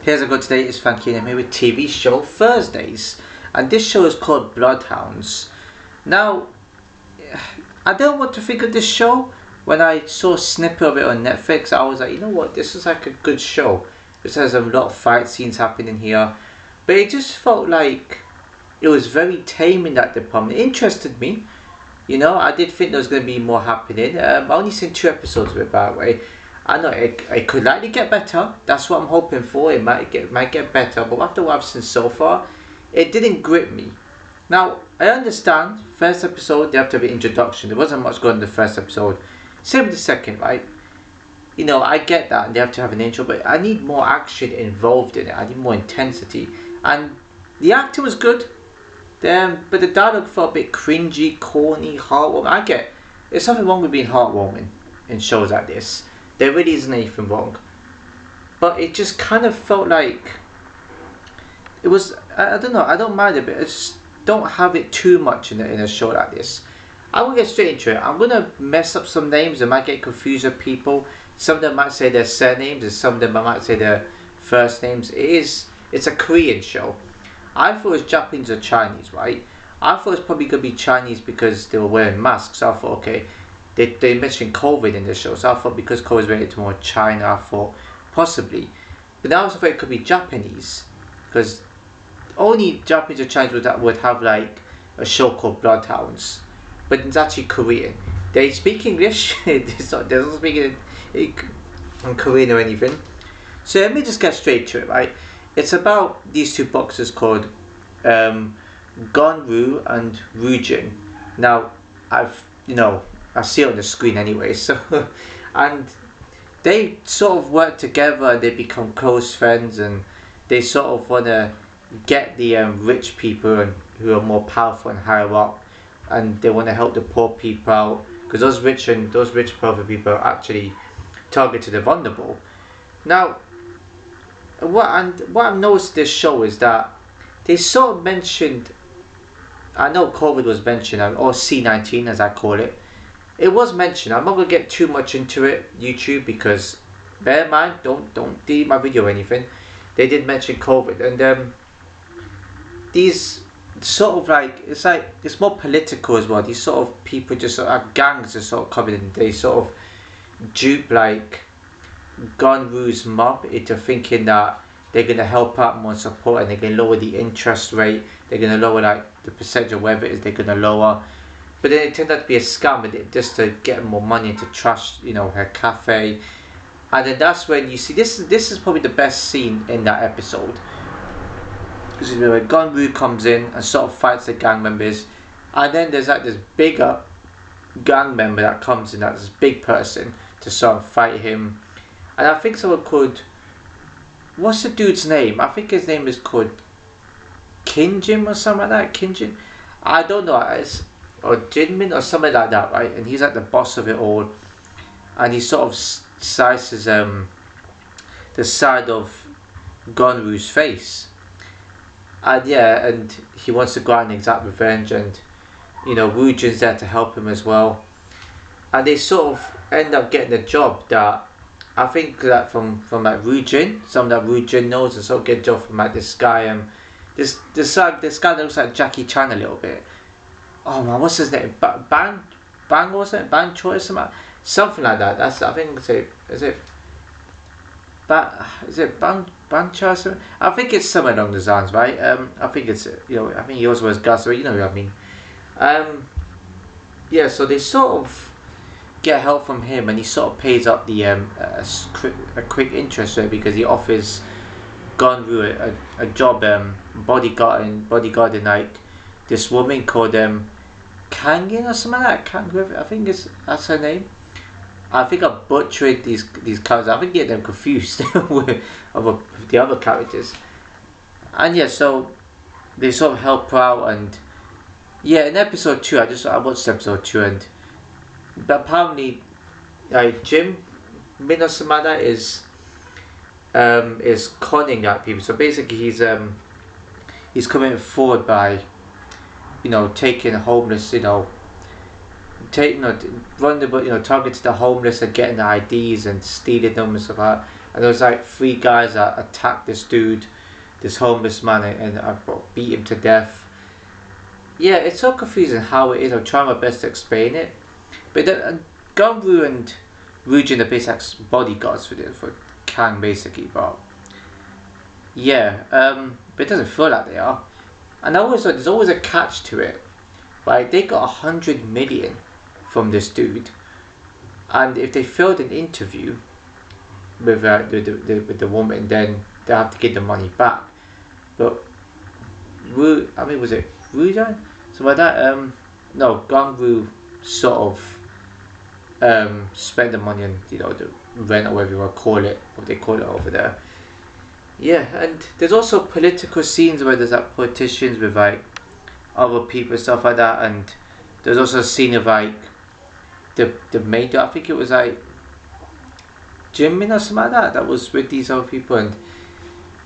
Here's a good today, it's Frankie and I'm here with TV show Thursdays. And this show is called Bloodhounds. Now, I don't know what to think of this show. When I saw a snippet of it on Netflix, I was like, you know what, this is like a good show. This has a lot of fight scenes happening here. But it just felt like it was very tame in that department. It interested me. You know, I did think there was going to be more happening. I only seen 2 episodes of it, by the way. I know it could likely get better. That's what I'm hoping for. It might get better. But after what I've seen so far, it didn't grip me. Now, I understand. First episode, they have to have an introduction. There wasn't much going in the first episode. Same with the second, right? You know, I get that. They have to have an intro. But I need more action involved in it. I need more intensity. And the acting was good. But the dialogue felt a bit cringy, corny, heartwarming. I get it. There's nothing wrong with being heartwarming in shows like this. There really isn't anything wrong. But it just kind of felt like it was, I don't know, I don't mind it, but I just don't have it too much in a show like this. I will get straight into it. I'm going to mess up some names. I might get confused with people. Some of them might say their surnames and some of them I might say their first names. It's a Korean show. I thought it was Japanese or Chinese, right? I thought it was probably going to be Chinese because they were wearing masks. So I thought, okay, they mentioned COVID in this show. So I thought because COVID is related to more China, I thought possibly. But now I also thought it could be Japanese. Because only Japanese or Chinese would have like a show called Bloodhounds. But it's actually Korean. They speak English. They don't speak in Korean or anything. So let me just get straight to it, right? It's about these 2 boxers called Gonru and Ryujin. Now, I see it on the screen anyway. So, and they sort of work together. They become close friends, and they sort of want to get the rich people and who are more powerful and higher up, and they want to help the poor people out because those rich powerful people are actually targeted the vulnerable. Now, what I've noticed this show is that they sort of mentioned, I know COVID was mentioned, or C-19 as I call it. It was mentioned. I'm not going to get too much into it, YouTube, because bear in mind, don't delete my video or anything. They did mention COVID, and these sort of like it's more political as well. These sort of people just sort of gangs are sort of coming in. They sort of dupe like Gonru's mob into thinking that they're going to help out more support, and they're going to lower the interest rate. They're going to lower like the percentage of whatever it is they're going to lower. But then it turned out to be a scam, just to get more money to trash, her cafe. And then that's when you see this is probably the best scene in that episode. Because when Gonru comes in and sort of fights the gang members, and then there's like this bigger gang member that comes in, that's this big person to sort of fight him. And I think someone called, what's the dude's name? I think his name is called Kinjin or something like that. Kinjin, I don't know. Or Jinmin or something like that, right? And he's like the boss of it all, and he sort of slices the side of Gonru's face, and he wants to go out and exact revenge, and Ryujin's there to help him as well, and they sort of end up getting a job that I think that from like Ryujin, someone that Ryujin knows, and sort of get a job from like this guy, this guy that looks like Jackie Chan a little bit. Oh man, what's his name? Bang or something? Bang Choi or something like that. That's, I think is it Bang Choi or something? I think it's somewhere along those lines, right? I think it's I think he also wears glasses, so you know what I mean. Yeah, so they sort of get help from him, and he sort of pays up the a quick interest rate because he offers Gonru a job bodyguarding like this woman called Kangin or something like that. I think that's her name. I think I butchered these characters. I think I get them confused with the other characters. And yeah, so they sort of help her out, and yeah, in episode 2, I watched episode 2, and but apparently, Jim Minosumada is conning out people. So basically, he's coming forward by taking homeless, vulnerable, targeting the homeless and getting the IDs and stealing them and stuff like that. and there was like 3 guys that attacked this dude, this homeless man, and beat him to death. Yeah, it's so confusing how it is. I'm trying my best to explain it, but Gunru and Ryujin are basically bodyguards for Kang basically, but yeah, but it doesn't feel like they are. And I always thought there's always a catch to it. Right, they got 100 million from this dude, and if they failed an interview with the woman, then they have to get the money back. But was it Rujan? So by that, no, Gangru sort of spend the money on, you know, the rent or whatever you want to call it, what they call it over there. Yeah, and there's also political scenes where there's like politicians with like other people and stuff like that, and there's also a scene of like the maid, I think it was like Jimin or something like that, that was with these other people, and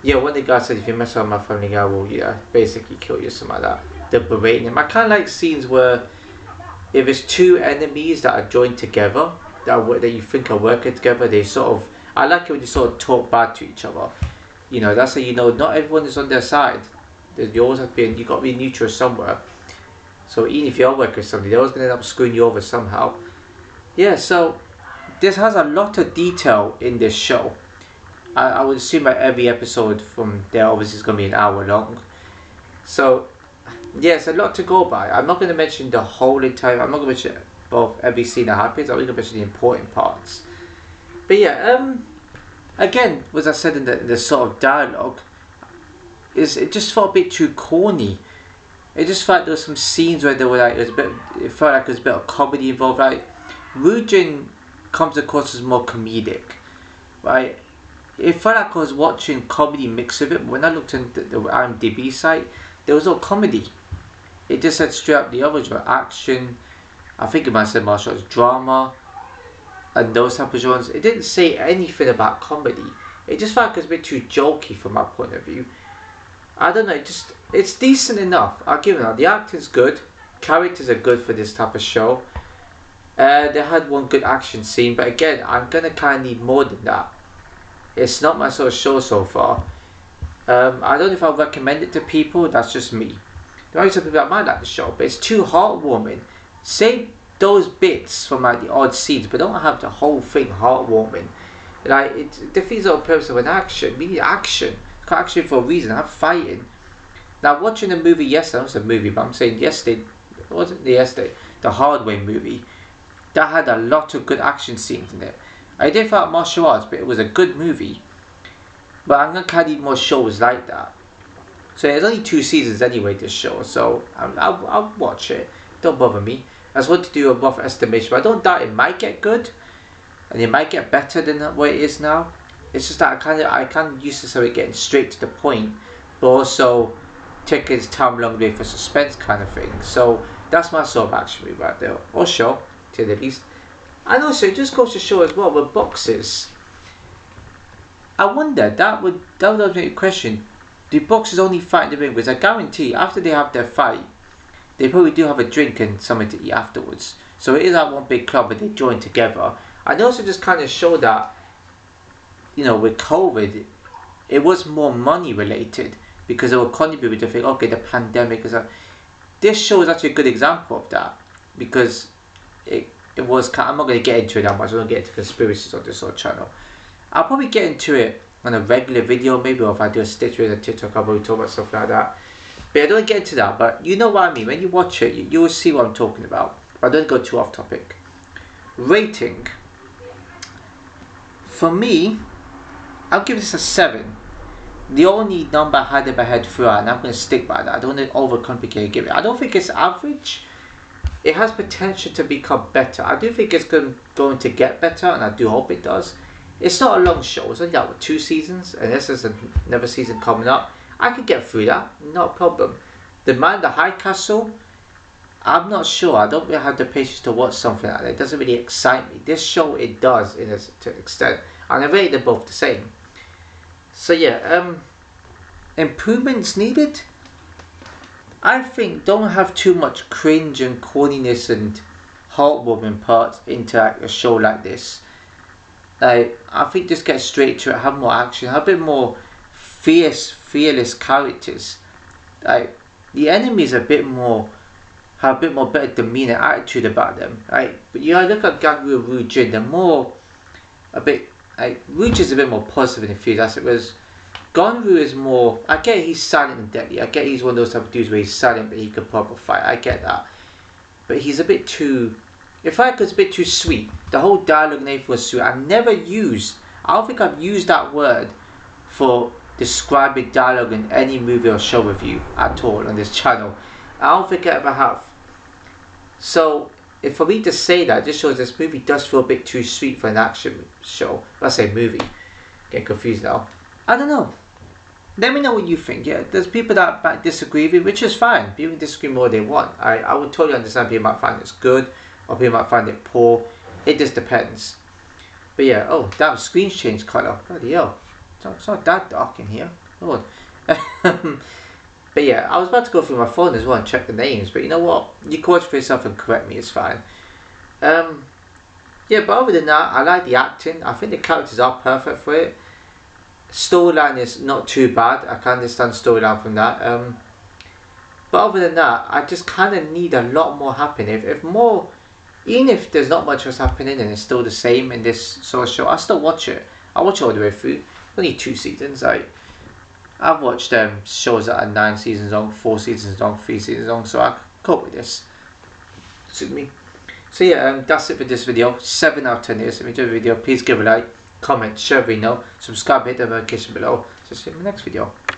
yeah, one of the guys said, if you mess up my family, I will, yeah, basically kill you, something like that. They're berating him. I kind of like scenes where if it's 2 enemies that are joined together, that you think are working together, they sort of, I like it when you sort of talk bad to each other. You know, that's how you know not everyone is on their side. You always have to be, you got to be neutral somewhere. So even if you're working with somebody, they're always going to end up screwing you over somehow. Yeah, so this has a lot of detail in this show. I would assume that every episode from there obviously is going to be an hour long. So yeah, it's a lot to go by. I'm not going to mention the whole entire, I'm not going to mention both every scene that happens. I'm going to mention the important parts. But yeah, again, as I said in the sort of dialogue, it just felt a bit too corny. It just felt there were some scenes where there were like, it felt like there was a bit of comedy involved. Like Ryujin comes across as more comedic, right? It felt like I was watching comedy mix of it, but when I looked into the IMDb site, there was no comedy. It just said straight up the other genre, action, I think it might say martial arts, drama, and those type of genres. It didn't say anything about comedy. It just felt like it was a bit too jokey from my point of view. I don't know, it's decent enough. I'll give it that. The acting's good, characters are good for this type of show. They had one good action scene, but again, I'm gonna kind of need more than that. It's not my sort of show so far. I don't know if I'll recommend it to people. That's just me. There are some people that might like the show, but it's too heartwarming. Save those bits from like the odd scenes, but don't have the whole thing heartwarming. Like it defeats the whole purpose of an action. We need action. Got action for a reason. Have fighting. Now watching the movie yesterday, it was a movie, but I'm saying yesterday, wasn't the yesterday, the Hardway movie, that had a lot of good action scenes in it. I did feel like martial arts, but it was a good movie. But I'm gonna kind of need more shows like that. So there's only 2 seasons anyway, this show, so I'll watch it. Don't bother me. I just want to do a rough estimation, but I don't doubt it might get good, and it might get better than what it is now. It's just that I kind of used to sort of getting straight to the point, but also taking its time along the way for suspense kind of thing. So that's my sort of action movie right there, or show, to the least. And also, it just goes to show as well with boxers. I wonder, that would make a question. Do boxers only fight in the ring? Because I guarantee after they have their fight, they probably do have a drink and something to eat afterwards. So it is like one big club, but they join together. And also just kind of show that, you know, with COVID, it was more money related, because they were contributing to think, okay, the pandemic is this show is actually a good example of that, because it was I'm not going to get into it that much. I'm not going to get into conspiracies on this sort of channel. I'll probably get into it on a regular video, maybe, or if I do a stitch with a TikTok, I'll probably talk about stuff like that. But I don't get into that, but you know what I mean. When you watch it, you will see what I'm talking about. I don't go too off topic. Rating. For me, I'll give this a 7. The only number I had in my head throughout, and I'm going to stick by that. I don't want to overcomplicate and give it. I don't think it's average. It has potential to become better. I do think it's going to get better, and I do hope it does. It's not a long show. It's only out with 2 seasons, and this is another season coming up. I could get through that, not a problem. The High Castle, I'm not sure. I don't really have the patience to watch something like that. It doesn't really excite me. This show, it does to an extent, and I rate them both the same. So yeah, improvements needed. I think don't have too much cringe and corniness and heartwarming parts into like a show like this. Like, I think just get straight to it, have more action, have a bit more fearless characters. Like, the enemies have a bit more better demeanor, attitude about them. Right? But you look at Gangrel and Wu Jin, they're more a bit like Wu Jin's a bit more positive and enthusiastic, whereas Gonru is more. I get he's silent and deadly. I get he's one of those type of dudes where he's silent but he can proper fight. I get that, but he's a bit too. If I was a bit too sweet, the whole dialogue and everything was sweet. I don't think I've used that word for describing dialogue in any movie or show review at all on this channel. I don't think I ever have. So, if for me to say that, it just shows this movie does feel a bit too sweet for an action show. Let's say movie. Getting confused now. I don't know. Let me know what you think. Yeah, there's people that disagree with it, which is fine. People can disagree more they want. I would totally understand people might find it's good, or people might find it poor. It just depends. But yeah, oh, that screen's changed colour. Bloody hell. It's not that dark in here. Lord. But yeah, I was about to go through my phone as well and check the names, but you know what? You can watch for yourself and correct me, it's fine. Yeah, but other than that, I like the acting. I think the characters are perfect for it. Storyline is not too bad. I can understand storyline from that. But other than that, I just kind of need a lot more happening. If more, even if there's not much else happening and it's still the same in this sort of show, I still watch it. I watch it all the way through. Only 2 seasons. I've watched shows that are 9 seasons long, 4 seasons long, 3 seasons long, so I can cope with this. Suit me. So yeah, that's it for this video. 7 out of 10 is. If you enjoyed the video, please give a like, comment, share the video, subscribe, hit the notification below. So see you in the next video.